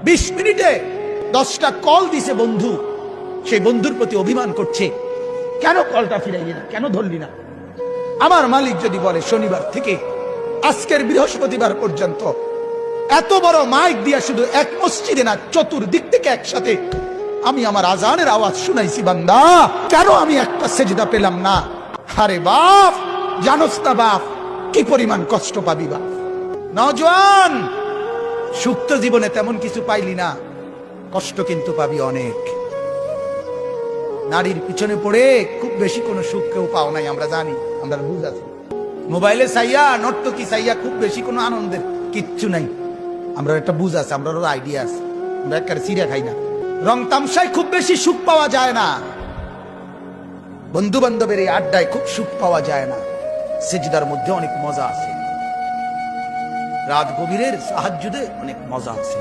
20 মিনিটে 10টা কল দিছে বন্ধু, সেই বন্ধুর প্রতি অভিমান করছে, কেন কলটা ফিরাইলি না, কেন ধরলি না। আমার মালিক যদি বলে শনিবার থেকে আজকের বৃহস্পতিবার পর্যন্ত এত বড় মাইক দিয়া শুধু এক মসজিদে না, চতুর্দিক থেকে একসাথে আমি আমার আজানের আওয়াজ শুনাইছি, বান্দা কেন আমি একটা সেজদা পেলাম না। আরে বাপ, জানোস না বাপ কি পরিমাণ কষ্ট পাবি বাপ। নওজোয়ান, সুপ্ত জীবনে তেমন কিছু পাইলি না, কষ্ট কিন্তু পাবি অনেক। নারীর পিছনে পড়ে খুব বেশি কোনো সুখ কেউ পাও নাই, আমরা জানি, আমরা বুঝ আছি। মোবাইলে চাইয়া, নর্তকী চাইয়া খুব বেশি কোনো আনন্দের কিচ্ছু নাই, আমরা একটা বুঝ আছে, আমরা আইডিয়া আছে। আমরা একটা চিড়া খাই না, রং তামসায় খুব বেশি সুখ পাওয়া যায় না, বন্ধু বান্ধবের এই আড্ডায় খুব সুখ পাওয়া যায় না। সেজদার মধ্যে অনেক মজা আছে, রাত গভীরের সাহাজ্জুদে অনেক মজা আছে।